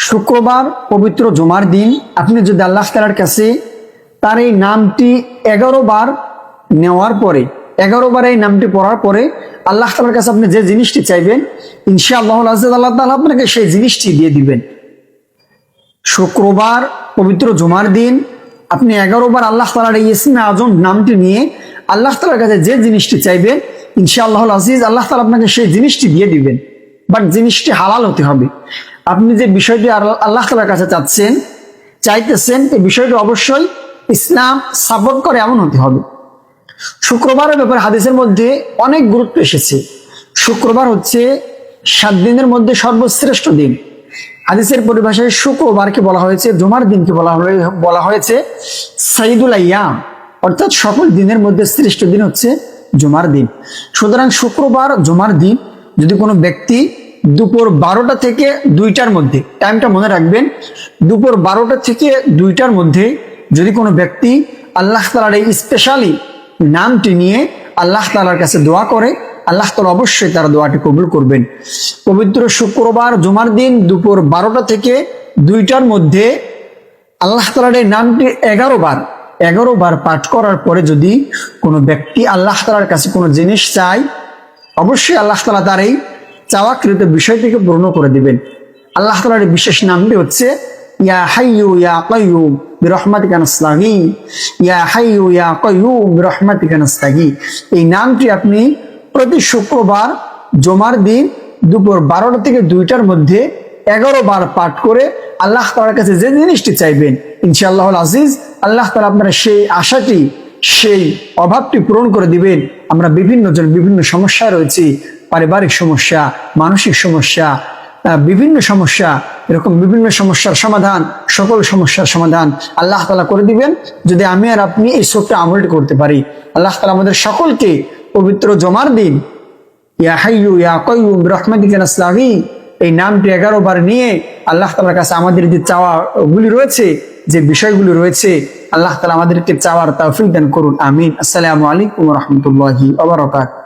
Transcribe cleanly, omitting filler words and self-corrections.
শুক্রবার পবিত্র জুমার দিন আপনি যদি আল্লাহ তাআলার কাছে তার এই নামটি 11 বার নেওয়ার পরে 11 বার এই নামটি পড়ার পরে আল্লাহ তাআলার কাছে আপনি যে জিনিসটি চাইবেন ইনশাআল্লাহ আল্লাহ তাআলা আপনাকে সেই জিনিসটি দিয়ে দিবেন। শুক্রবার পবিত্র জুমার দিন আপনি 11 বার আল্লাহ তাআলার এই ইসমে আজম নামটি নিয়ে আল্লাহ তাআলার কাছে যে জিনিসটি চাইবেন ইনশাআল্লাহ আজিজ আল্লাহ তাআলা আপনাকে সেই জিনিসটি দিয়ে দিবেন। বাট জিনিসটি হালাল হতে হবে। আপনি যে বিষয়টি আল্লাহ তাআলার কাছে চাইতেছেন এই বিষয়টি অবশ্যই ইসলাম সাপোর্ট করে এমন হতে হবে। শুক্রবারের ব্যাপারে হাদিসের মধ্যে অনেক গুরুত্ব এসেছে। শুক্রবার হচ্ছে 7 দিনের মধ্যে সর্বশ্রেষ্ঠ দিন। হাদিসের পরিভাষায় শুক্রবারকে বলা হয়েছে, জুমার দিনকে বলা হয়েছে সাইদুল আইয়াম, অর্থাৎ সকল দিনের মধ্যে শ্রেষ্ঠ দিন হচ্ছে জুমার দিন। সুতরাং শুক্রবার জুমার দিন যদি কোনো ব্যক্তি দুপুর 12টা থেকে 2টার মধ্যে, টাইমটা মনে রাখবেন, দুপুর 12টা থেকে 2টার মধ্যে যদি কোনো ব্যক্তি আল্লাহ তাআলার এই স্পেশালি নামটি নিয়ে আল্লাহ তাআলার কাছে দোয়া করে আল্লাহ তাআলা অবশ্যই তার দোয়াটি কবুল করবেন। পবিত্র শুক্রবার জুমার দিন দুপুর 12টা থেকে 2টার মধ্যে আল্লাহ তাআলার এই নামটি 11 বার পাঠ করার পরে যদি কোনো ব্যক্তি আল্লাহ তাআলার কাছে কোনো জিনিস চায় অবশ্যই আল্লাহ তাআলা তার এই চাওয়াকৃত বিষয়টিকে পূর্ণ করে দিবেন। আল্লাহ তাআলার এই বিশেষ নামটি হচ্ছে ইয়া হাইয়ু ইয়া কাইয়ুম বিরহমাতিকা নাস্তাগীথ, ইয়া হাইয়ু ইয়া কাইয়ুম বিরহমাতিকা নাস্তাগীথ। এই নামটি আপনি প্রতি শুক্রবার জুমার দিন দুপুর 12টা থেকে 2টার মধ্যে 11 বার পাঠ করে আল্লাহ তাআলার কাছে যে জিনিসটি চাইবেন ইনশাআল্লাহ আজিজ আল্লাহ তাআলা আপনার সেই আশাটি, সেই অভাবটি পূরণ করে দিবেন। আমরা বিভিন্ন সমস্যায় রয়েছি, পারিবারিক সমস্যা, মানসিক সমস্যা, বিভিন্ন সমস্যা, এরকম বিভিন্ন সমস্যার সমাধান, সকল সমস্যার সমাধান আল্লাহ তাআলা করে দিবেন যদি আমি আর আপনি এই ছোট্ট আমলটি করতে পারি। আল্লাহ তাআলা আমাদের সকলকে পবিত্র জুমার দিন ইয়া হাইয়ু ইয়া কাইয়ুম বিরহমাতিকা নাস্তাগীথ এই নামটি 11 বার নিয়ে আল্লাহ তাআলার কাছে আমাদের যে চাওয়াগুলি রয়েছে, যে বিষয়গুলি রয়েছে আল্লাহ তাআলা আমাদেরকে চাওয়ার তৌফিক দান করুন। আমিন। আসসালামু আলাইকুম ওয়া রাহমাতুল্লাহি ওয়া বারাকাতুহু।